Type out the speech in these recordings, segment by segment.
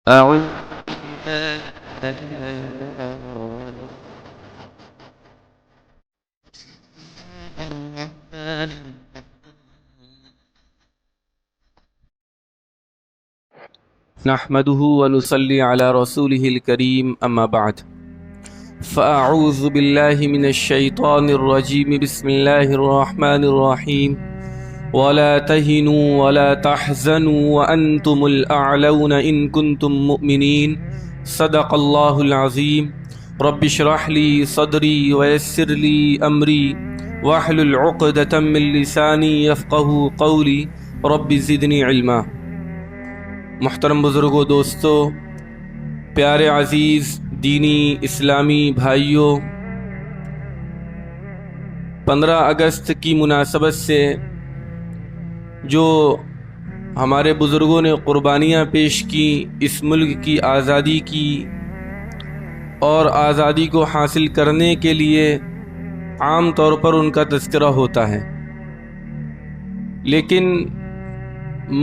أعوذ نحمده ونصلي على رسوله الكريم أما بعد فأعوذ بالله من الشيطان الرجيم بسم الله الرحمن الرحيم ولا تهنوا ولا تحزنوا وأنتم الأعلون إن كنتم مؤمنين صدق الله العظيم رب اشرح لي صدري ويسر لي أمري واحلل عقدة من لساني يفقهوا قولي رب زدني علما۔ محترم بزرگوں، دوستو، پیارے عزیز دینی اسلامی بھائیوں، 15 اگست کی مناسبت سے جو ہمارے بزرگوں نے قربانیاں پیش کی اس ملک کی آزادی کی اور آزادی کو حاصل کرنے کے لیے عام طور پر ان کا تذکرہ ہوتا ہے، لیکن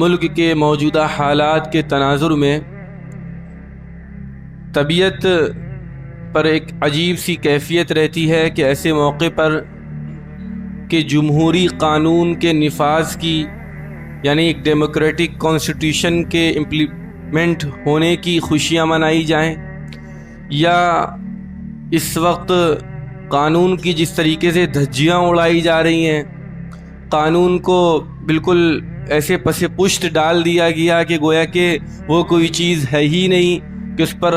ملک کے موجودہ حالات کے تناظر میں طبیعت پر ایک عجیب سی کیفیت رہتی ہے کہ ایسے موقع پر کہ جمہوری قانون کے نفاذ کی، یعنی ایک ڈیموکریٹک کانسٹیٹیوشن کے امپلیمنٹ ہونے کی خوشیاں منائی جائیں، یا اس وقت قانون کی جس طریقے سے دھجیاں اڑائی جا رہی ہیں، قانون کو بالکل ایسے پس پشت ڈال دیا گیا کہ گویا کہ وہ کوئی چیز ہے ہی نہیں، کہ اس پر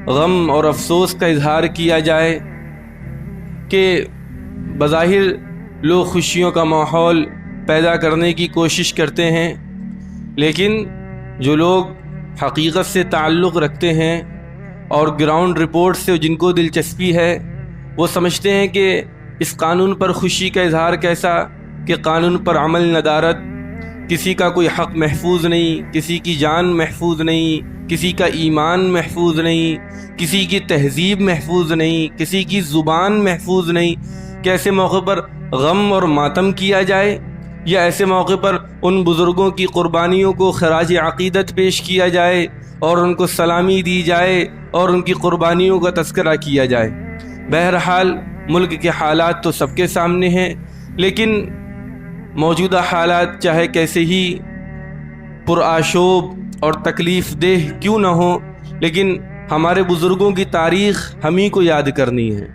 غم اور افسوس کا اظہار کیا جائے، کہ بظاہر لوگ خوشیوں کا ماحول پیدا کرنے کی کوشش کرتے ہیں، لیکن جو لوگ حقیقت سے تعلق رکھتے ہیں اور گراؤنڈ رپورٹ سے جن کو دلچسپی ہے، وہ سمجھتے ہیں کہ اس قانون پر خوشی کا اظہار کیسا کہ قانون پر عمل ندارت، کسی کا کوئی حق محفوظ نہیں، کسی کی جان محفوظ نہیں، کسی کا ایمان محفوظ نہیں، کسی کی تہذیب محفوظ نہیں، کسی کی زبان محفوظ نہیں، کہ ایسے موقع پر غم اور ماتم کیا جائے، یا ایسے موقع پر ان بزرگوں کی قربانیوں کو خراج عقیدت پیش کیا جائے اور ان کو سلامی دی جائے اور ان کی قربانیوں کا تذکرہ کیا جائے۔ بہرحال ملک کے حالات تو سب کے سامنے ہیں، لیکن موجودہ حالات چاہے کیسے ہی پرآشوب اور تکلیف دہ کیوں نہ ہوں، لیکن ہمارے بزرگوں کی تاریخ ہم ہی کو یاد کرنی ہے۔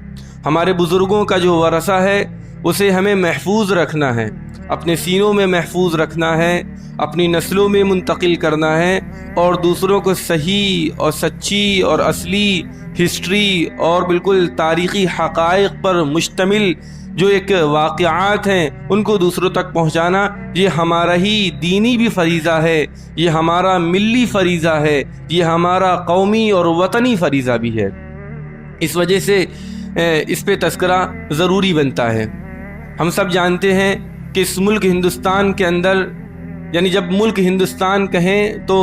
ہمارے بزرگوں کا جو ورثہ ہے اسے ہمیں محفوظ رکھنا ہے، اپنے سینوں میں محفوظ رکھنا ہے، اپنی نسلوں میں منتقل کرنا ہے، اور دوسروں کو صحیح اور سچی اور اصلی ہسٹری اور بالکل تاریخی حقائق پر مشتمل جو ایک واقعات ہیں ان کو دوسروں تک پہنچانا، یہ ہمارا ہی دینی بھی فریضہ ہے، یہ ہمارا ملی فریضہ ہے، یہ ہمارا قومی اور وطنی فریضہ بھی ہے۔ اس وجہ سے اس پہ تذکرہ ضروری بنتا ہے۔ ہم سب جانتے ہیں کہ اس ملک ہندوستان کے اندر، یعنی جب ملک ہندوستان کہیں تو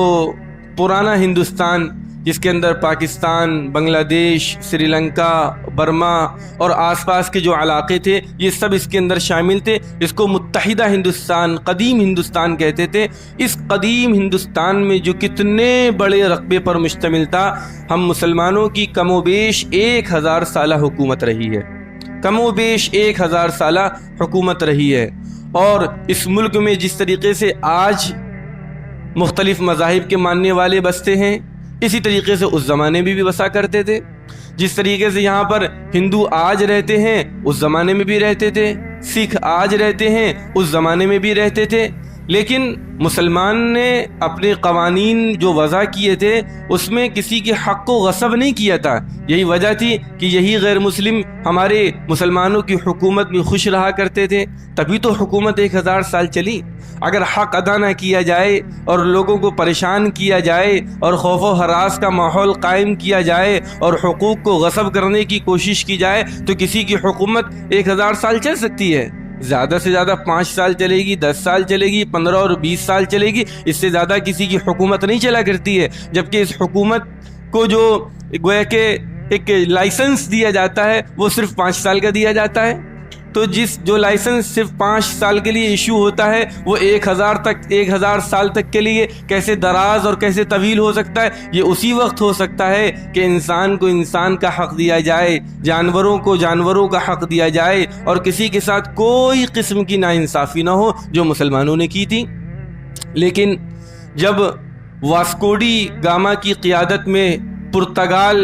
پرانا ہندوستان، جس کے اندر پاکستان، بنگلہ دیش، سری لنکا، برما اور آس پاس کے جو علاقے تھے یہ سب اس کے اندر شامل تھے۔ اس کو متحدہ ہندوستان، قدیم ہندوستان کہتے تھے۔ اس قدیم ہندوستان میں جو کتنے بڑے رقبے پر مشتمل تھا، ہم مسلمانوں کی کم و بیش 1000 سالہ حکومت رہی ہے، کم و بیش 1000 سالہ حکومت رہی ہے۔ اور اس ملک میں جس طریقے سے آج مختلف مذاہب کے ماننے والے بستے ہیں، اسی طریقے سے اس زمانے میں بھی بسا کرتے تھے۔ جس طریقے سے یہاں پر ہندو آج رہتے ہیں اس زمانے میں بھی رہتے تھے، سکھ آج رہتے ہیں اس زمانے میں بھی رہتے تھے، لیکن مسلمان نے اپنے قوانین جو وضع کیے تھے اس میں کسی کے حق کو غصب نہیں کیا تھا۔ یہی وجہ تھی کہ یہی غیر مسلم ہمارے مسلمانوں کی حکومت میں خوش رہا کرتے تھے، تبھی تو حکومت 1000 سال چلی۔ اگر حق ادا نہ کیا جائے اور لوگوں کو پریشان کیا جائے اور خوف و ہراس کا ماحول قائم کیا جائے اور حقوق کو غصب کرنے کی کوشش کی جائے تو کسی کی حکومت 1000 سال چل سکتی ہے؟ زیادہ سے زیادہ 5 سال چلے گی، 10 سال چلے گی، 15 اور 20 سال چلے گی، اس سے زیادہ کسی کی حکومت نہیں چلا کرتی ہے۔ جبکہ اس حکومت کو جو گویا کہ ایک لائسنس دیا جاتا ہے وہ صرف 5 سال کا دیا جاتا ہے۔ تو جو لائسنس صرف 5 سال کے لیے ایشو ہوتا ہے وہ 1000 سال تک کے لیے کیسے دراز اور کیسے طویل ہو سکتا ہے؟ یہ اسی وقت ہو سکتا ہے کہ انسان کو انسان کا حق دیا جائے، جانوروں کو جانوروں کا حق دیا جائے، اور کسی کے ساتھ کوئی قسم کی ناانصافی نہ ہو جو مسلمانوں نے کی تھی۔ لیکن جب واسکو ڈی گاما کی قیادت میں پرتگال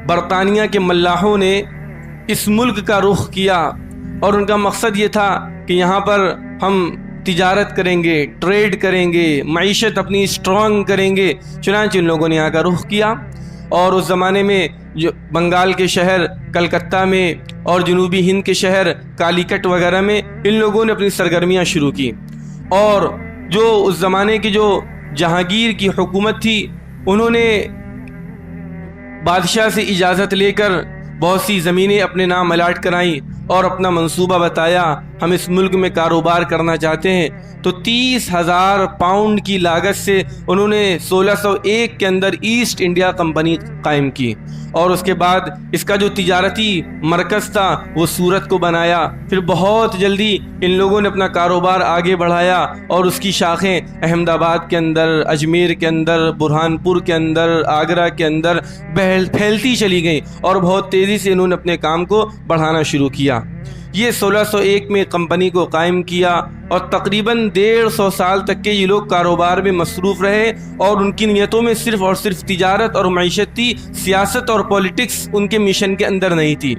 برطانیہ کے ملاحوں نے اس ملک کا رخ کیا اور ان کا مقصد یہ تھا کہ یہاں پر ہم تجارت کریں گے، ٹریڈ کریں گے، معیشت اپنی اسٹرانگ کریں گے، چنانچہ ان لوگوں نے یہاں کا رخ کیا۔ اور اس زمانے میں جو بنگال کے شہر کلکتہ میں اور جنوبی ہند کے شہر کالیکٹ وغیرہ میں ان لوگوں نے اپنی سرگرمیاں شروع کی، اور جو اس زمانے کی جو جہانگیر کی حکومت تھی انہوں نے بادشاہ سے اجازت لے کر بہت سی زمینیں اپنے نام الاٹ کرائیں اور اپنا منصوبہ بتایا، ہم اس ملک میں کاروبار کرنا چاہتے ہیں۔ تو 30,000 پاؤنڈ کی لاگت سے انہوں نے 1601 کے اندر ایسٹ انڈیا کمپنی قائم کی، اور اس کے بعد اس کا جو تجارتی مرکز تھا وہ سورت کو بنایا۔ پھر بہت جلدی ان لوگوں نے اپنا کاروبار آگے بڑھایا اور اس کی شاخیں احمد آباد کے اندر، اجمیر کے اندر، برہان پور کے اندر، آگرہ کے اندر پھیلتی چلی گئیں، اور بہت تیزی سے انہوں نے اپنے کام کو بڑھانا شروع کیا۔ یہ 1601 میں کمپنی کو قائم کیا، اور تقریباً 150 سال تک کے یہ لوگ کاروبار میں مصروف رہے، اور ان کی نیتوں میں صرف اور صرف تجارت اور معیشت تھی، سیاست اور پولیٹکس ان کے مشن کے اندر نہیں تھی۔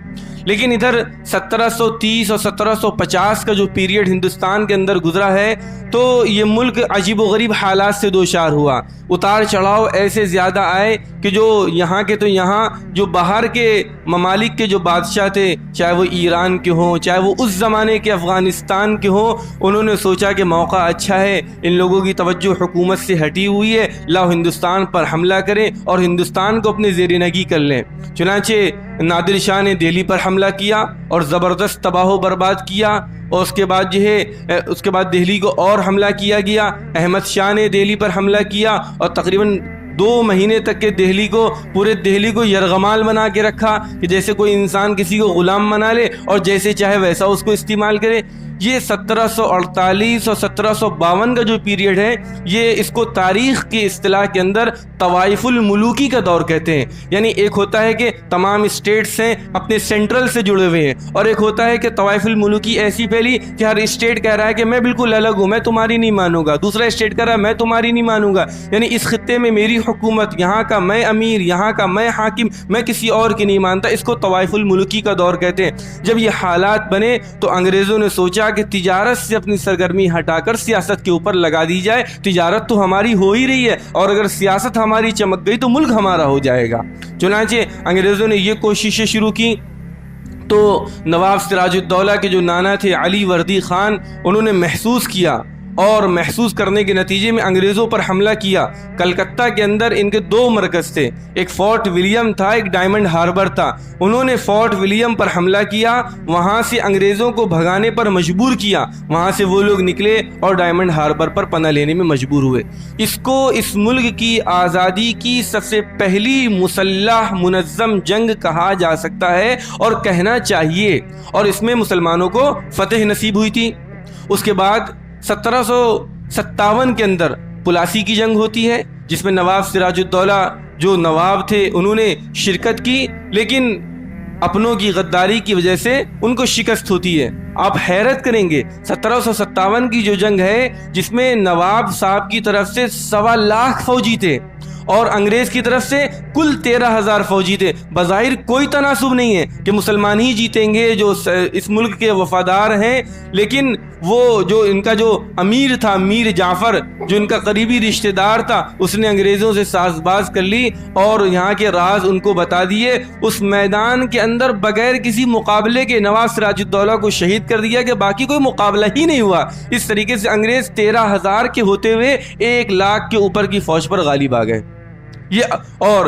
لیکن ادھر 1730 اور 1750 کا جو پیریڈ ہندوستان کے اندر گزرا ہے تو یہ ملک عجیب و غریب حالات سے دوچار ہوا، اتار چڑھاؤ ایسے زیادہ آئے کہ جو یہاں کے تو یہاں جو باہر کے ممالک کے جو بادشاہ تھے، چاہے وہ ایران کے ہوں، چاہے وہ اس زمانے کے افغانستان کے ہوں، انہوں نے سوچا کہ موقع اچھا ہے، ان لوگوں کی توجہ حکومت سے ہٹی ہوئی ہے، لاؤ ہندوستان پر حملہ کریں اور ہندوستان کو اپنے زیر نگی کر لیں۔ چنانچہ نادر شاہ نے دہلی پر حملہ کیا اور زبردست تباہ و برباد کیا، اور اس کے بعد دہلی کو اور حملہ کیا گیا۔ احمد شاہ نے دہلی پر حملہ کیا اور تقریباً 2 مہینے تک کے پورے دہلی کو یرغمال بنا کے رکھا کہ جیسے کوئی انسان کسی کو غلام بنا لے اور جیسے چاہے ویسا اس کو استعمال کرے۔ یہ 1748 اور 1752 کا جو پیریڈ ہے، یہ اس کو تاریخ کی اصطلاح کے اندر طوائف الملوکی کا دور کہتے ہیں۔ یعنی ایک ہوتا ہے کہ تمام اسٹیٹس ہیں اپنے سینٹرل سے جڑے ہوئے ہیں، اور ایک ہوتا ہے کہ طوائف الملوکی ایسی پھیلی کہ ہر اسٹیٹ کہہ رہا ہے کہ میں بالکل الگ ہوں، میں تمہاری نہیں مانوں گا، دوسرا اسٹیٹ کہہ رہا ہے میں تمہاری نہیں مانوں گا، یعنی اس خطے میں میری حکومت، یہاں کا میں امیر، یہاں کا میں حاکم، میں کسی اور کی نہیں مانتا۔ اس کو طوائف الملوکی کا دور کہتے ہیں۔ جب یہ حالات بنے تو انگریزوں نے سوچا کہ تجارت سے اپنی سرگرمی ہٹا کر سیاست کے اوپر لگا دی جائے، تجارت تو ہماری ہو ہی رہی ہے، اور اگر سیاست ہماری چمک گئی تو ملک ہمارا ہو جائے گا۔ چنانچہ انگریزوں نے یہ کوششیں شروع کی تو نواب سراج الدولہ کے جو نانا تھے علی وردی خان، انہوں نے محسوس کیا، اور محسوس کرنے کے نتیجے میں انگریزوں پر حملہ کیا۔ کلکتہ کے اندر ان کے 2 مرکز تھے، ایک فورٹ ولیم تھا، ایک ڈائمنڈ ہاربر تھا۔ انہوں نے فورٹ ولیم پر حملہ کیا، وہاں سے انگریزوں کو بھگانے پر مجبور کیا، وہاں سے وہ لوگ نکلے اور ڈائمنڈ ہاربر پر پناہ لینے میں مجبور ہوئے۔ اس کو اس ملک کی آزادی کی سب سے پہلی مسلح منظم جنگ کہا جا سکتا ہے، اور کہنا چاہیے، اور اس میں مسلمانوں کو فتح نصیب ہوئی تھی۔ اس کے بعد 1757 کے اندر پلاسی کی جنگ ہوتی ہے، جس میں نواب سراج الدولہ جو نواب تھے انہوں نے شرکت کی، لیکن اپنوں کی غداری کی وجہ سے ان کو شکست ہوتی ہے۔ آپ حیرت کریں گے 1757 کی جو جنگ ہے، جس میں نواب صاحب کی طرف سے 1.25 لاکھ فوجی تھے اور انگریز کی طرف سے کل 13,000 فوجی تھے۔ بظاہر کوئی تناسب نہیں ہے کہ مسلمان ہی جیتیں گے جو اس ملک کے وفادار ہیں، لیکن وہ جو ان کا جو امیر تھا، میر جعفر، جو ان کا قریبی رشتہ دار تھا، اس نے انگریزوں سے ساز باز کر لی اور یہاں کے راز ان کو بتا دیے۔ اس میدان کے اندر بغیر کسی مقابلے کے نواب سراج الدولہ کو شہید کر دیا کہ باقی کوئی مقابلہ ہی نہیں ہوا۔ اس طریقے سے انگریز 13,000 کے ہوتے ہوئے 1 لاکھ کے اوپر کی فوج پر غالب آ گئے۔ اور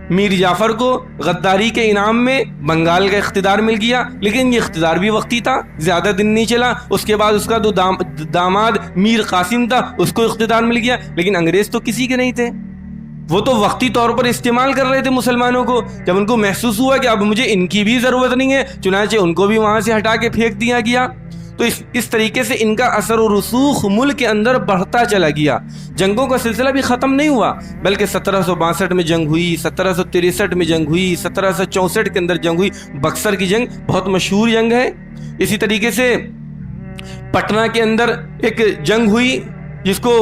میر جعفر کو غداری کے انعام میں بنگال کا اقتدار مل گیا، لیکن یہ اقتدار بھی وقتی تھا، زیادہ دن نہیں چلا۔ اس کے بعد اس کا داماد میر قاسم تھا، اس کو اقتدار مل گیا، لیکن انگریز تو کسی کے نہیں تھے۔ وہ تو وقتی طور پر استعمال کر رہے تھے مسلمانوں کو، جب ان کو محسوس ہوا کہ اب مجھے ان کی بھی ضرورت نہیں ہے، چنانچہ ان کو بھی وہاں سے ہٹا کے پھینک دیا گیا۔ تو اس طریقے سے ان کا اثر و رسوخ ملک کے اندر بڑھتا چلا گیا۔ جنگوں کا سلسلہ بھی ختم نہیں ہوا، بلکہ 1762 میں جنگ ہوئی، 1763 میں جنگ ہوئی، 1764 کے اندر جنگ ہوئی۔ بکسر کی جنگ بہت مشہور جنگ ہے۔ اسی طریقے سے پٹنہ کے اندر ایک جنگ ہوئی جس کو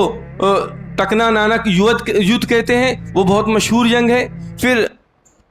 ٹکنا نانک یدھ کہتے ہیں، وہ بہت مشہور جنگ ہے۔ پھر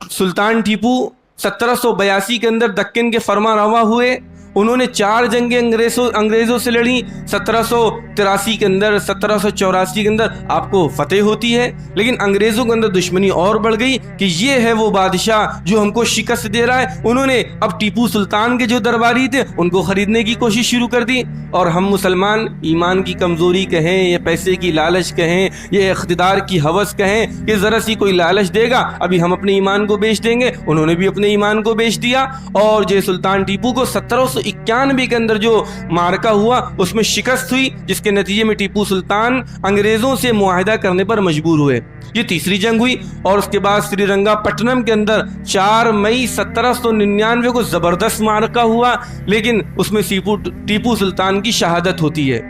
سلطان ٹیپو 1782 کے اندر دکن کے فرما روا ہوئے، انہوں نے 4 جنگیں انگریزوں سے لڑیں۔ 1783 کے اندر، 1784 کے اندر آپ کو فتح ہوتی ہے، لیکن انگریزوں کے اندر دشمنی اور بڑھ گئی کہ یہ ہے وہ بادشاہ جو ہم کو شکست دے رہا ہے۔ انہوں نے اب ٹیپو سلطان کے جو درباری تھے ان کو خریدنے کی کوشش شروع کر دی، اور ہم مسلمان ایمان کی کمزوری کہیں یا پیسے کی لالچ کہیں یا اقتدار کی ہوس کہیں کہ ذرا سی کوئی لالچ دے گا ابھی ہم اپنے ایمان کو بیچ دیں گے، انہوں نے بھی اپنے ایمان کو بیچ دیا۔ اور جو سلطان ٹیپو کو 1791 کے اندر جو معرکہ ہوا اس میں شکست ہوئی، جس کے نتیجے میں ٹیپو سلطان انگریزوں سے معاہدہ کرنے پر مجبور ہوئے۔ یہ تیسری جنگ ہوئی، اور اس کے بعد سری رنگا پٹنم کے اندر 4 مئی 1799 کو زبردست معرکہ ہوا، لیکن اس میں ٹیپو سلطان کی شہادت ہوتی ہے۔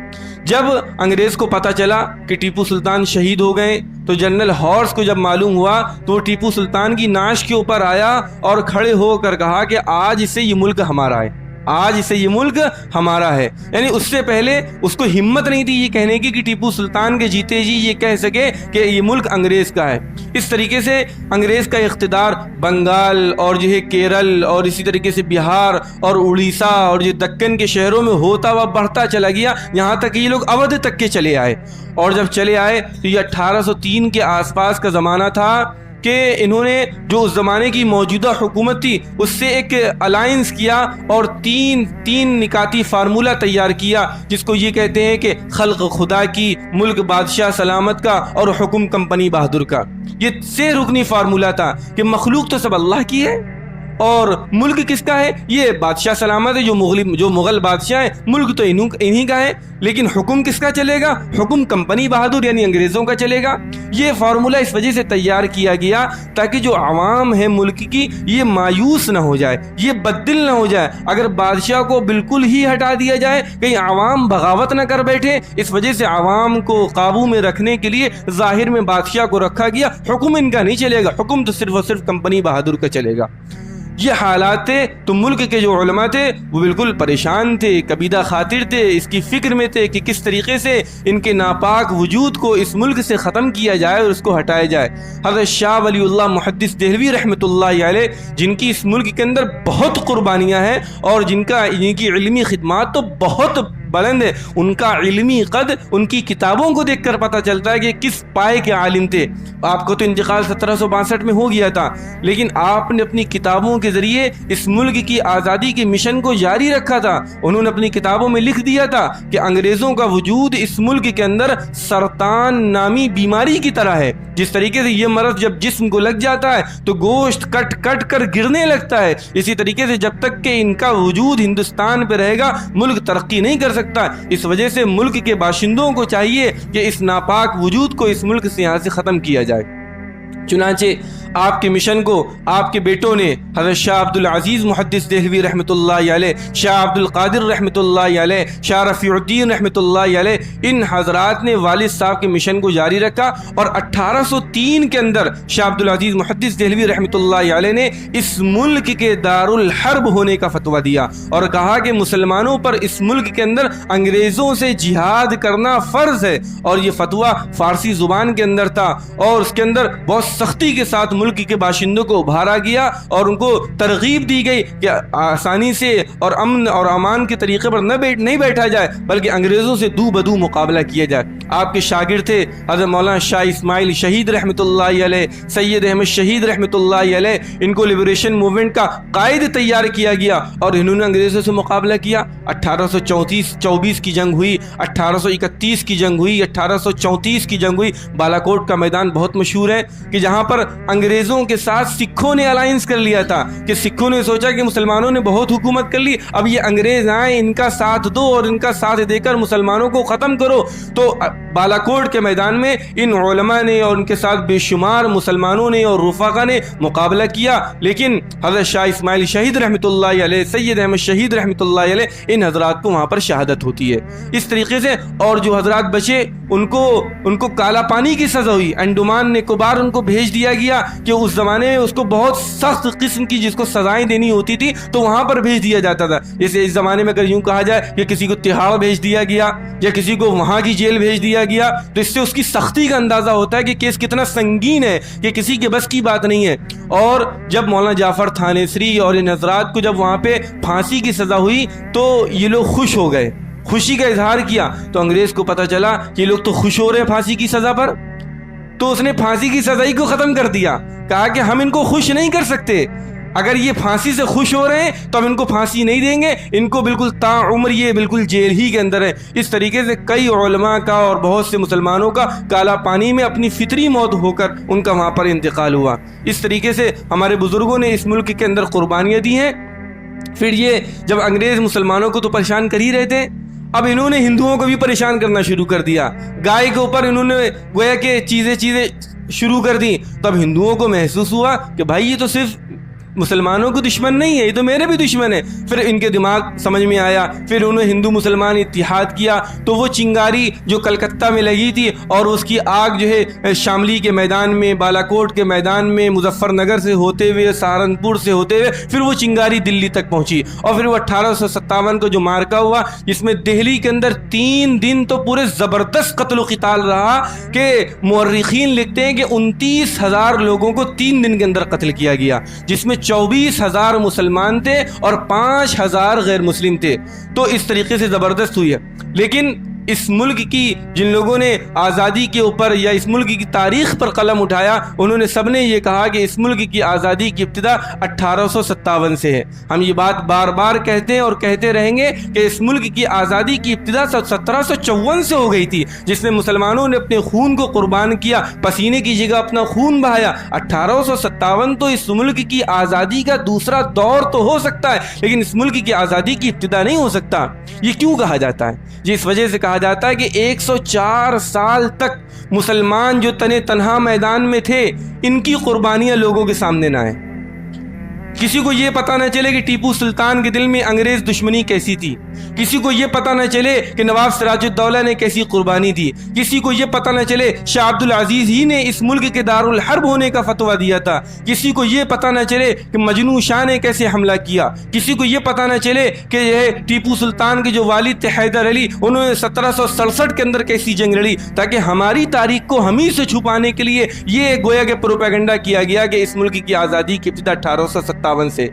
جب انگریز کو پتہ چلا کہ ٹیپو سلطان شہید ہو گئے تو جنرل ہارس کو جب معلوم ہوا تو وہ ٹیپو سلطان کی نعش کے اوپر آیا اور کھڑے ہو کر کہا کہ آج سے یہ ملک ہمارا ہے، آج سے یہ ملک ہمارا ہے۔ یعنی اس سے پہلے اس کو ہمت نہیں تھی یہ کہنے کی کہ ٹیپو سلطان کے جیتے جی یہ کہہ سکے کہ یہ ملک انگریز کا ہے۔ اس طریقے سے انگریز کا اقتدار بنگال اور جو ہے کیرل اور اسی طریقے سے بہار اور اڑیسہ اور جو دکن کے شہروں میں ہوتا ہوا بڑھتا چلا گیا، یہاں تک کہ یہ لوگ اودھ تک کے چلے آئے۔ اور جب چلے آئے تو یہ 1803 کے آس پاس کا زمانہ تھا کہ انہوں نے جو اس زمانے کی موجودہ حکومت تھی اس سے ایک الائنس کیا اور تین نکاتی فارمولہ تیار کیا، جس کو یہ کہتے ہیں کہ خلق خدا کی، ملک بادشاہ سلامت کا اور حکم کمپنی بہادر کا۔ یہ 6 رکنی فارمولہ تھا کہ مخلوق تو سب اللہ کی ہے اور ملک کس کا ہے؟ یہ بادشاہ سلامت ہے، جو مغل بادشاہ ہیں، ملک تو انہی کا ہے، لیکن حکم کس کا چلے گا؟ حکم کمپنی بہادر یعنی انگریزوں کا چلے گا۔ یہ فارمولہ اس وجہ سے تیار کیا گیا تاکہ جو عوام ہے ملک کی یہ مایوس نہ ہو جائے، یہ بددل نہ ہو جائے۔ اگر بادشاہ کو بالکل ہی ہٹا دیا جائے کہیں عوام بغاوت نہ کر بیٹھے، اس وجہ سے عوام کو قابو میں رکھنے کے لیے ظاہر میں بادشاہ کو رکھا گیا، حکم ان کا نہیں چلے گا، حکم تو صرف اور صرف کمپنی بہادر کا چلے گا۔ یہ حالات تھے تو ملک کے جو علماء تھے وہ بالکل پریشان تھے، کبیدہ خاطر تھے، اس کی فکر میں تھے کہ کس طریقے سے ان کے ناپاک وجود کو اس ملک سے ختم کیا جائے اور اس کو ہٹایا جائے۔ حضرت شاہ ولی اللہ محدث دہلوی رحمۃ اللہ علیہ، جن کی اس ملک کے اندر بہت قربانیاں ہیں اور جن کی علمی خدمات تو بہت بلند ہے، ان کا علمی قد ان کی کتابوں کو دیکھ کر پتہ چلتا ہے کہ کس پائے کے عالم تھے۔ آپ کو تو انتقال 1762 میں ہو گیا تھا، لیکن آپ نے اپنی کتابوں کے ذریعے اس ملک کی آزادی کے مشن کو جاری رکھا تھا۔ انہوں نے اپنی کتابوں میں لکھ دیا تھا کہ انگریزوں کا وجود اس ملک کے اندر سرطان نامی بیماری کی طرح ہے۔ جس طریقے سے یہ مرض جب جسم کو لگ جاتا ہے تو گوشت کٹ کٹ کر گرنے لگتا ہے، اسی طریقے سے جب تک کہ ان کا وجود ہندوستان پہ رہے گا ملک ترقی نہیں کر سکتا۔ اس وجہ سے ملک کے باشندوں کو چاہیے کہ اس ناپاک وجود کو اس ملک سے یہاں سے ختم کیا جائے۔ چنانچہ آپ کے مشن کو آپ کے بیٹوں نے، حضرت شاہ عبد العزیز محدث دہلوی رحمۃ اللہ علیہ، شاہ عبد القادر رحمۃ اللہ علیہ، شاہ رفیع الدین رحمۃ اللہ علیہ، ان حضرات نے والد صاحب کے مشن کو جاری رکھا اور 1803 کے اندر شاہ عبد العزیز محدث دہلوی رحمۃ اللہ علیہ نے اس ملک کے دارالحرب ہونے کا فتویٰ دیا اور کہا کہ مسلمانوں پر اس ملک کے اندر انگریزوں سے جہاد کرنا فرض ہے، اور یہ فتویٰ فارسی زبان کے اندر تھا اور اس کے اندر بہت سختی کے ساتھ ملک کے باشندوں کو ابھارا گیا اور ان کو ترغیب دی گئی کہ آسانی سے اور امن اور امان کے طریقے پر نہیں بیٹھا جائے بلکہ انگریزوں سے دو بدو مقابلہ کیا جائے۔ آپ کے شاگرد تھے حضرت مولانا شاہ اسماعیل شہید رحمۃ اللہ علیہ، سید احمد شہید رحمۃ اللہ علیہ، ان کو لبریشن موومنٹ کا قائد تیار کیا گیا اور انہوں نے انگریزوں سے مقابلہ کیا۔ 1824 کی جنگ ہوئی، 1831 کی جنگ ہوئی، 1834 کی جنگ ہوئی۔ بالاکوٹ کا میدان بہت مشہور ہے کہ جہاں پر انگریز انگریزوں کے ساتھ سکھوں نے الائنس کر لیا تھا کہ سکھوں نے سوچا کہ مسلمانوں نے بہت حکومت کر لی، اب یہ انگریز آئیں، ان کا ساتھ دو اور ان کا ساتھ دے کر مسلمانوں کو ختم کرو۔ تو بالاکوٹ کے میدان میں ان علماء نے اور ان کے ساتھ بے شمار مسلمانوں نے اور رفاقہ نے مقابلہ کیا، لیکن حضرت شاہ اسماعیل شہید رحمۃ اللہ علیہ، سید احمد شہید رحمۃ اللہ علیہ، ان حضرات کو وہاں پر شہادت ہوتی ہے۔ اس طریقے سے اور جو حضرات بچے ان کو کالا پانی کی سزا ہوئی، انڈمان نکوبار ان کو بھیج دیا گیا کہ اس زمانے میں اس کو بہت سخت قسم کی جس کو سزائیں دینی ہوتی تھی تو وہاں پر بھیج دیا جاتا تھا۔ جیسے اس زمانے میں اگر یوں کہا جائے کہ کسی کو تہاڑ بھیج دیا گیا یا کسی کو وہاں کی جیل بھیج دیا گیا، تو اس سے اس کی سختی کا اندازہ ہوتا ہے کہ کیس کتنا سنگین ہے، کہ کسی کے بس کی بات نہیں ہے۔ اور جب مولانا جعفر تھانیسری اور ان حضرات کو جب وہاں پہ پھانسی کی سزا ہوئی تو یہ لوگ خوش ہو گئے، خوشی کا اظہار کیا۔ تو انگریز کو پتہ چلا کہ یہ لوگ تو خوش ہو رہے ہیں پھانسی کی سزا پر، تو اس نے پھانسی کی سزا ہی کو ختم کر دیا، کہا کہ ہم ان کو خوش نہیں کر سکتے، اگر یہ پھانسی سے خوش ہو رہے ہیں تو ہم ان کو پھانسی نہیں دیں گے، ان کو بالکل تا عمر یہ بالکل جیل ہی کے اندر ہے۔ اس طریقے سے کئی علماء کا اور بہت سے مسلمانوں کا کالا پانی میں اپنی فطری موت ہو کر ان کا وہاں پر انتقال ہوا۔ اس طریقے سے ہمارے بزرگوں نے اس ملک کے اندر قربانیاں دی ہیں۔ پھر یہ جب انگریز مسلمانوں کو تو پریشان کر ہی رہے تھے، اب انہوں نے ہندوؤں کو بھی پریشان کرنا شروع کر دیا، گائے کے اوپر انہوں نے گویا کہ چیزیں شروع کر دی۔ تب ہندوؤں کو محسوس ہوا کہ بھائی یہ تو صرف مسلمانوں کو دشمن نہیں ہے، یہ تو میرے بھی دشمن ہے۔ پھر ان کے دماغ سمجھ میں آیا، پھر انہوں نے ہندو مسلمان اتحاد کیا، تو وہ چنگاری جو کلکتہ میں لگی تھی اور اس کی آگ جو ہے شاملی کے میدان میں، بالاکوٹ کے میدان میں، مظفر نگر سے ہوتے ہوئے، سہارنپور سے ہوتے ہوئے پھر وہ چنگاری دلی تک پہنچی۔ اور پھر وہ 1857 کو جو مارکا ہوا جس میں دہلی کے اندر 3 دن تو پورے زبردست قتل و قتال رہا کہ مورخین لکھتے ہیں کہ 29,000 لوگوں کو 3 دن کے اندر قتل کیا گیا، جس میں 24,000 مسلمان تھے اور 5,000 غیر مسلم تھے۔ تو اس طریقے سے زبردست ہوئی ہے۔ لیکن اس ملک کی جن لوگوں نے آزادی کے اوپر یا اس ملک کی تاریخ پر قلم اٹھایا، انہوں نے سب نے یہ کہا کہ اس ملک کی آزادی کی ابتدا 1857 سے ہے۔ ہم یہ بات بار بار کہتے ہیں اور کہتے رہیں گے کہ اس ملک کی آزادی کی ابتدا 1754 سے ہو گئی تھی، جس میں مسلمانوں نے اپنے خون کو قربان کیا، پسینے کی جگہ اپنا خون بہایا۔ 1857 تو اس ملک کی آزادی کا دوسرا دور تو ہو سکتا ہے، لیکن اس ملک کی آزادی کی ابتدا نہیں ہو سکتا۔ یہ کیوں کہا جاتا ہے؟ یہ اس وجہ سے کہا جاتا ہے کہ 104 سال تک مسلمان جو تنہا میدان میں تھے، ان کی قربانیاں لوگوں کے سامنے نہ آئیں۔ کسی کو یہ پتہ نہ چلے کہ ٹیپو سلطان کے دل میں انگریز دشمنی کیسی تھی، کسی کو یہ پتہ نہ چلے کہ نواب سراج الدولہ نے کیسی قربانی دی، کسی کو یہ پتہ نہ چلے شاہ عبد العزیز ہی نے اس ملک کے دارالحرب ہونے کا فتویٰ دیا تھا، کسی کو یہ پتہ نہ چلے کہ مجنو شاہ نے کیسے حملہ کیا، کسی کو یہ پتہ نہ چلے کہ یہ ٹیپو سلطان کے جو والد تھے حیدر علی، انہوں نے 1767 کے اندر کیسی جنگ لڑی، تاکہ ہماری تاریخ کو ہم ہی سے چھپانے کے لیے یہ گویا کہ پروپیگنڈا کیا گیا کہ اس ملک کی آزادی کی ابتدا 1857 سے۔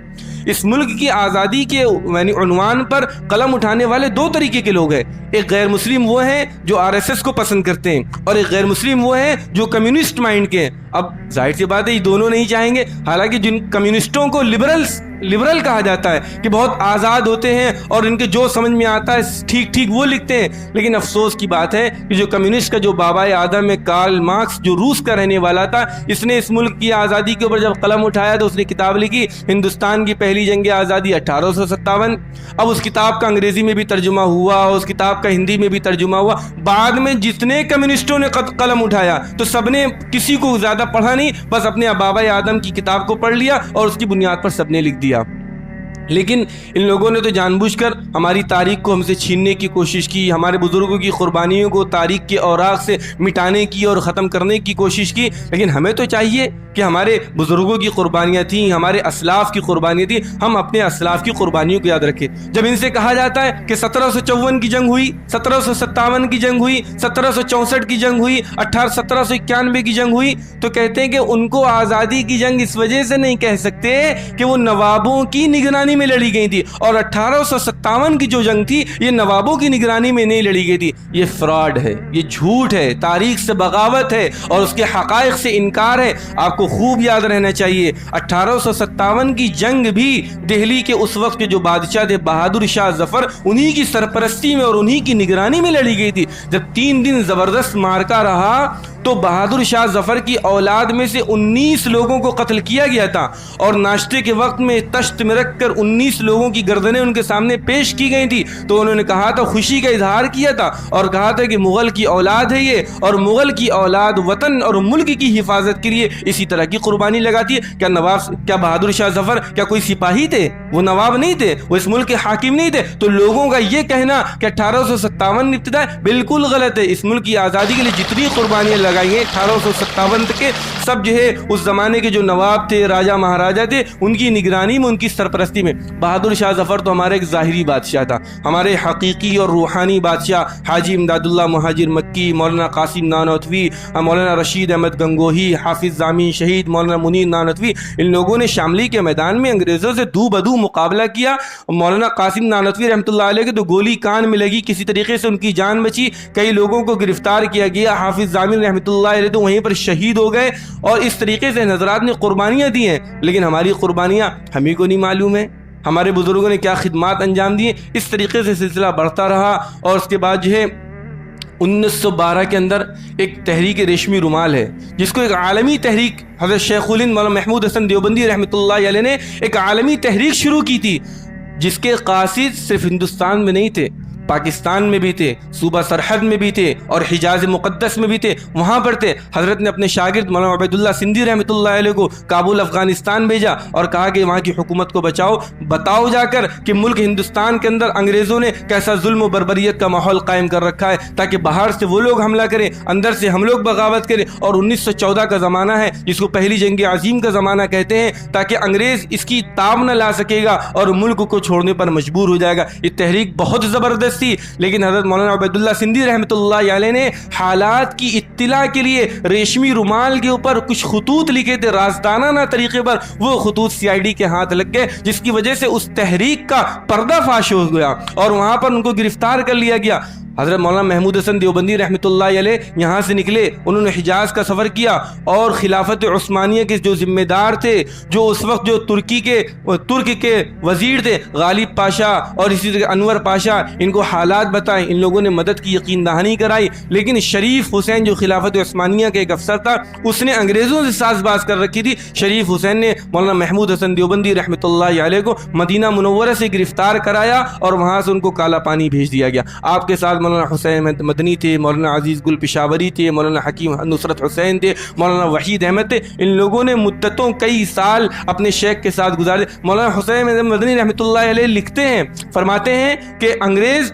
اس ملک کی آزادی کے عنوان پر قلم اٹھانے والے 2 طریقے کے لوگ ہیں، ایک غیر مسلم وہ ہیں جو RSS کو پسند کرتے ہیں، اور ایک غیر مسلم وہ ہیں جو کمیونسٹ مائنڈ کے ہیں۔ اب ظاہر سی بات ہے یہ دونوں نہیں چاہیں گے، حالانکہ جن کمیونسٹوں کو لبرل کہا جاتا ہے کہ بہت آزاد ہوتے ہیں اور ان کے جو سمجھ میں آتا ہے ٹھیک وہ لکھتے ہیں، لیکن افسوس کی بات ہے کہ جو کمیونسٹ کا جو بابائے آدم ہے کارل مارکس، جو روس کا رہنے والا تھا، اس نے اس ملک کی آزادی کے اوپر جب قلم اٹھایا تو اس نے کتاب لکھی ہندوستان کی پہلی جنگ آزادی 1857۔ اب اس کتاب کا انگریزی میں بھی ترجمہ ہوا، اس کتاب کا ہندی میں بھی ترجمہ ہوا۔ بعد میں جتنے کمیونسٹوں نے قلم اٹھایا تو سب نے کسی کو زیادہ پڑھا نہیں، بس اپنے بابائے آدم کی کتاب کو پڑھ لیا اور اس کی بنیاد پر سب نے لکھ دیا۔ لیکن ان لوگوں نے تو جان بوجھ کر ہماری تاریخ کو ہم سے چھیننے کی کوشش کی، ہمارے بزرگوں کی قربانیوں کو تاریخ کے اوراق سے مٹانے کی اور ختم کرنے کی کوشش کی۔ لیکن ہمیں تو چاہیے کہ ہمارے بزرگوں کی قربانیاں تھیں، ہمارے اسلاف کی قربانیاں تھیں، ہم اپنے اسلاف کی قربانیوں کو یاد رکھیں۔ جب ان سے کہا جاتا ہے کہ 1754 کی جنگ ہوئی، 1757 کی جنگ ہوئی، 1764 کی جنگ ہوئی، 1791 کی جنگ ہوئی، تو کہتے ہیں کہ ان کو آزادی کی جنگ اس وجہ سے نہیں کہہ سکتے کہ وہ نوابوں کی نگرانی میں لڑی گئی تھی، اور 1857 کی جو جنگ تھی یہ نوابوں کی نگرانی میں نہیں لڑی گئی تھی۔ یہ فراڈ ہے، یہ جھوٹ ہے، تاریخ سے بغاوت ہے اور اس کے حقائق سے انکار ہے۔ آپ کو خوب یاد رہنا چاہیے 1857 کی جنگ بھی دہلی کے اس وقت کے جو بادشاہ تھے بہادر شاہ ظفر، انہی کی سرپرستی میں اور انہی کی نگرانی میں لڑی گئی تھی۔ جب 3 دن زبردست مارکا رہا تو بہادر شاہ ظفر کی اولاد میں سے 19 لوگوں کو قتل کیا گیا تھا، اور ناشتے کے وقت میں تشت میں رکھ کر 19 لوگوں کی گردنیں ان کے سامنے پیش کی گئی تھی، تو انہوں نے کہا تھا، خوشی کا اظہار کیا تھا اور کہا تھا کہ مغل کی اولاد ہے یہ، اور مغل کی اولاد وطن اور ملک کی حفاظت کے لیے اسی طرح کی قربانی لگاتی ہے۔ کیا بہادر شاہ ظفر کیا کوئی سپاہی تھے؟ وہ نواب نہیں تھے، وہ اس ملک کے حاکم نہیں تھے؟ تو لوگوں کا یہ کہنا کہ 1857 ابتدا بالکل غلط ہے۔ اس ملک کی آزادی کے لیے جتنی قربانیاں لگائی ہیں 1857 کے، سب جو ہے اس زمانے کے جو نواب تھے، راجہ مہاراجہ تھے، ان کی نگرانی میں، ان کی سرپرستی میں۔ بہادر شاہ ظفر تو ہمارا ایک ظاہری بادشاہ تھا، ہمارے حقیقی اور روحانی بادشاہ حاجی امداد اللہ مہاجر مکی، مولانا قاسم نانوتوی، مولانا رشید احمد گنگوہی، حافظ ضامن شہید مولانا منیر نانوتوی، ان لوگوں نے شاملی کے میدان میں انگریزوں سے دو بدو مقابلہ کیا۔ مولانا قاسم نانوتوی رحمۃ اللہ علیہ کے تو گولی کان میں لگی، کسی طریقے سے ان کی جان بچی، کئی لوگوں کو گرفتار کیا گیا، حافظ ضامن رحمۃ اللہ علیہ تو وہیں پر شہید ہو گئے، اور اس طریقے سے حضرات نے قربانیاں دی ہیں، لیکن ہماری قربانیاں ہمیں کو نہیں معلوم ہے، ہمارے بزرگوں نے کیا خدمات انجام دی ہیں۔ اس طریقے سے سلسلہ بڑھتا رہا، اور اس کے بعد جو ہے 1912 کے اندر ایک تحریک ریشمی رومال ہے، جس کو ایک عالمی تحریک حضرت شیخ الہند مولانا محمود حسن دیوبندی رحمۃ اللہ علیہ نے ایک عالمی تحریک شروع کی تھی، جس کے قاصد صرف ہندوستان میں نہیں تھے، پاکستان میں بھی تھے، صوبہ سرحد میں بھی تھے، اور حجاز مقدس میں بھی تھے، وہاں پر تھے۔ حضرت نے اپنے شاگرد مولانا عبید اللہ سندھی رحمۃ اللہ علیہ کو کابل افغانستان بھیجا اور کہا کہ وہاں کی حکومت کو بتاؤ جا کر کہ ملک ہندوستان کے اندر انگریزوں نے کیسا ظلم و بربریت کا ماحول قائم کر رکھا ہے، تاکہ باہر سے وہ لوگ حملہ کریں، اندر سے ہم لوگ بغاوت کریں، اور 1914 کا زمانہ ہے جس کو پہلی جنگ عظیم کا زمانہ کہتے ہیں، تاکہ انگریز اس کی تاب نہ لا سکے گا اور ملک کو چھوڑنے پر مجبور ہو جائے گا۔ یہ تحریک بہت زبردست تھی، لیکن حضرت مولانا عبید اللہ سندھی رحمۃ اللہ علیہ نے حالات کی اطلاع کے لیے ریشمی رومال کے اوپر کچھ خطوط لکھے تھے، رازدانانہ طریقے پر وہ خطوط CID کے ہاتھ لگ گئے، جس کی وجہ سے اس تحریک کا پردہ فاش ہو گیا، اور وہاں پر ان کو گرفتار کر لیا گیا۔ حضرت مولانا محمود حسن دیوبندی رحمۃ اللہ علیہ یہاں سے نکلے، انہوں نے حجاز کا سفر کیا، اور خلافت عثمانیہ کے جو ذمہ دار تھے، جو اس وقت جو ترک کے وزیر تھے، غالب پاشا اور اسی طرح انور پاشا، ان کو حالات بتائے، ان لوگوں نے مدد کی یقین دہانی کرائی، لیکن شریف حسین جو خلافت عثمانیہ کے ایک افسر تھا، اس نے انگریزوں سے ساز باز کر رکھی تھی۔ شریف حسین نے مولانا محمود حسن دیوبندی رحمۃ اللہ علیہ کو مدینہ منورہ سے گرفتار کرایا، اور وہاں سے ان کو کالا پانی بھیج دیا گیا۔ آپ کے ساتھ مولانا حسین مدنی تھے، مولانا عزیز گل پشاوری تھے، مولانا حکیم نصرت حسین تھے، مولانا وحید احمد تھے، ان لوگوں نے مدتوں کئی سال اپنے شیخ کے ساتھ گزارے۔ مولانا حسین مدنی رحمۃ اللہ علیہ لکھتے ہیں، فرماتے ہیں کہ انگریز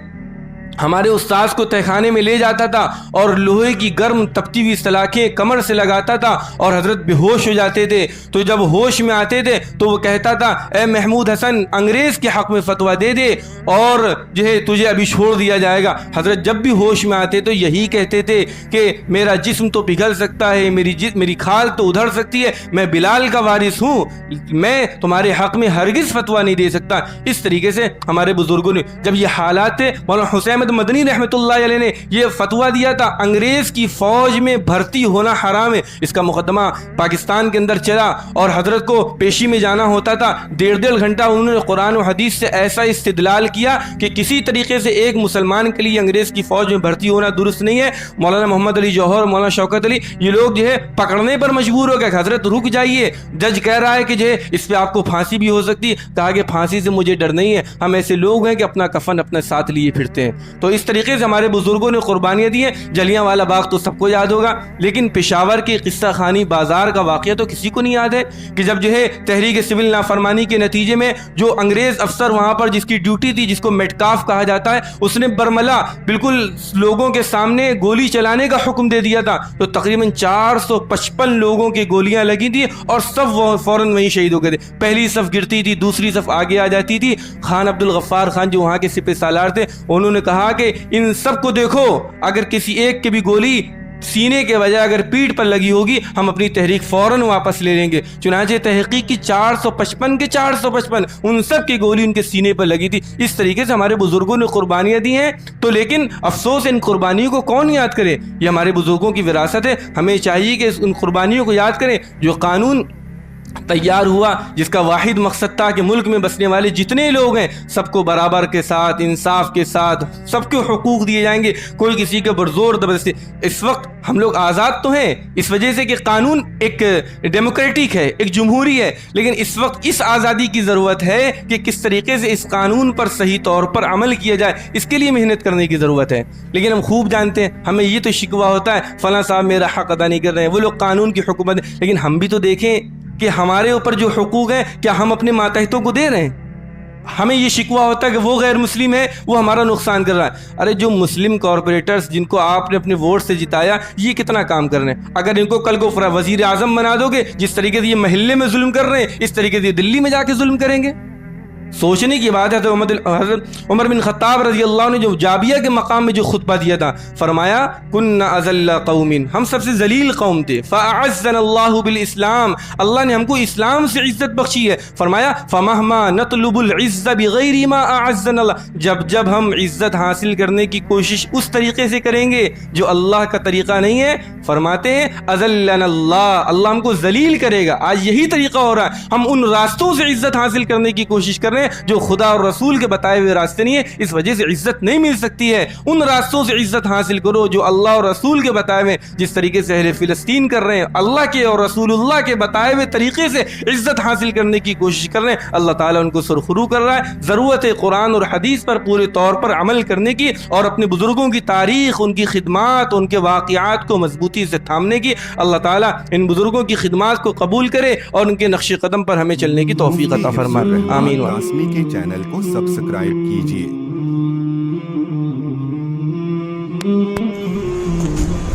ہمارے استاذ کو تہخانے میں لے جاتا تھا، اور لوہے کی گرم تپتی ہوئی سلاخیں کمر سے لگاتا تھا، اور حضرت بے ہوش ہو جاتے تھے۔ تو جب ہوش میں آتے تھے تو وہ کہتا تھا، اے محمود حسن، انگریز کے حق میں فتویٰ دے دے، اور جو ہے تجھے ابھی چھوڑ دیا جائے گا۔ حضرت جب بھی ہوش میں آتے تو یہی کہتے تھے کہ میرا جسم تو پگھل سکتا ہے، میری کھال تو ادھر سکتی ہے، میں بلال کا وارث ہوں، میں تمہارے حق میں ہرگز فتویٰ نہیں دے سکتا۔ اس طریقے سے ہمارے بزرگوں نے، جب یہ حالات تھے، مولانا حسین مدنی رحمۃ اللہ علیہ نے یہ فتویٰ دیا تھا، انگریز کی فوج میں بھرتی ہونا حرام ہے۔ اس کا مقدمہ پاکستان کے اندر چلا، اور حضرت کو پیشی میں جانا ہوتا تھا، 1.5 گھنٹہ انہوں نے قرآن و حدیث سے ایسا استدلال کیا کہ کسی طریقے سے ایک مسلمان کے لیے انگریز کی فوج میں بھرتی ہونا درست نہیں ہے۔ مولانا محمد علی جوہر، مولانا شوکت علی، یہ لوگ جو ہے پکڑنے پر مجبور ہو گئے کہ حضرت رک جائیے، جج کہہ رہا ہے کہ جو ہے اس پہ آپ کو پھانسی بھی ہو سکتی ہے۔ کہا کہ پھانسی سے مجھے ڈر نہیں ہے، ہم ایسے لوگ ہیں کہ اپنا کفن اپنے ساتھ لیے پھرتے ہیں۔ تو اس طریقے سے ہمارے بزرگوں نے قربانیاں دی ہیں۔ جلیاں والا باغ تو سب کو یاد ہوگا، لیکن پشاور کے قصہ خانی بازار کا واقعہ تو کسی کو نہیں یاد ہے کہ جب جو ہے تحریک سول نافرمانی کے نتیجے میں جو انگریز افسر وہاں پر جس کی ڈیوٹی تھی، جس کو میٹکاف کہا جاتا ہے، اس نے برملا بالکل لوگوں کے سامنے گولی چلانے کا حکم دے دیا تھا، تو تقریباً 455 لوگوں کی گولیاں لگی تھی، اور سب فوراً وہیں شہید ہو گئے تھے۔ پہلی صف گرتی تھی، دوسری صف آگے آ جاتی تھی۔ خان عبد الغفار خان جو وہاں کے سپہ سالار تھے، انہوں نے کہا کہ ان سب کو دیکھو، اگر کسی ایک کی بھی گولی سینے کے بجائے اگر پیٹھ پر لگی ہوگی، ہم اپنی تحریک فوراً واپس لے لیں گے۔ چنانچہ تحقیق کی 455 ان سب کی گولی ان کے سینے پر لگی تھی۔ اس طریقے سے ہمارے بزرگوں نے قربانیاں دی ہیں، تو لیکن افسوس ان قربانیوں کو کون یاد کرے؟ یہ ہمارے بزرگوں کی وراثت ہے، ہمیں چاہیے کہ ان قربانیوں کو یاد کریں۔ جو قانون تیار ہوا جس کا واحد مقصد تھا کہ ملک میں بسنے والے جتنے لوگ ہیں سب کو برابر کے ساتھ انصاف کے ساتھ سب کو حقوق دیے جائیں گے، کوئی کسی کے برزور زبردستی۔ اس وقت ہم لوگ آزاد تو ہیں اس وجہ سے کہ قانون ایک ڈیموکریٹک ہے، ایک جمہوری ہے، لیکن اس وقت اس آزادی کی ضرورت ہے کہ کس طریقے سے اس قانون پر صحیح طور پر عمل کیا جائے، اس کے لیے محنت کرنے کی ضرورت ہے۔ لیکن ہم خوب جانتے ہیں، ہمیں یہ تو شکوہ ہوتا ہے فلاں صاحب میرا حق ادا نہیں کر رہے ہیں، وہ لوگ قانون کی حکومت، لیکن ہم بھی تو دیکھیں کہ ہمارے اوپر جو حقوق ہیں کیا ہم اپنے ماتحتوں کو دے رہے ہیں؟ ہمیں یہ شکوہ ہوتا ہے کہ وہ غیر مسلم ہے، وہ ہمارا نقصان کر رہا ہے۔ ارے جو مسلم کارپوریٹرز جن کو آپ نے اپنے ووٹ سے جتایا یہ کتنا کام کر رہے ہیں؟ اگر ان کو کل کو وزیر اعظم بنا دو گے، جس طریقے سے یہ محلے میں ظلم کر رہے ہیں اس طریقے سے یہ دلی میں جا کے ظلم کریں گے؟ سوچنے کی بات ہے۔ تو حضرت عمر بن خطاب رضی اللہ عنہ نے جو جابیہ کے مقام میں جو خطبہ دیا تھا، فرمایا کنا اذل قوم، ہم سب سے ذلیل قوم تھے، فاعزنا اللہ بالاسلام، اللہ نے ہم کو اسلام سے عزت بخشی ہے۔ فرمایا فمہما نطلب العزت بغیر ما اعزنا اللہ، جب ہم عزت حاصل کرنے کی کوشش اس طریقے سے کریں گے جو اللہ کا طریقہ نہیں ہے، فرماتے ہیں اذلنا اللہ، اللہ ہم کو ذلیل کرے گا۔ آج یہی طریقہ ہو رہا ہے، ہم ان راستوں سے عزت حاصل کرنے کی کوشش کر رہے ہیں جو خدا اور رسول کے بتائے ہوئے راستے نہیں ہے، اس وجہ سے عزت نہیں مل سکتی ہے۔ ان راستوں سے عزت حاصل کرو جو اللہ اور رسول کے بتائے ہوئے، جس طریقے سے اہل فلسطین کر رہے ہیں، اللہ کے اور رسول اللہ کے بتائے ہوئے طریقے سے عزت حاصل کرنے کی کوشش کر رہے ہیں، اللہ تعالیٰ ان کو سرخرو کر رہا ہے۔ ضرورت ہے قرآن اور حدیث پر پورے طور پر عمل کرنے کی اور اپنے بزرگوں کی تاریخ، ان کی خدمات، ان کے واقعات کو مضبوطی سے تھامنے کی۔ اللہ تعالیٰ ان بزرگوں کی خدمات کو قبول کرے اور ان کے نقش قدم پر ہمیں چلنے کی توفیق عطا فرمائے۔ آمین۔ کے چینل کو سبسکرائب کیجیے۔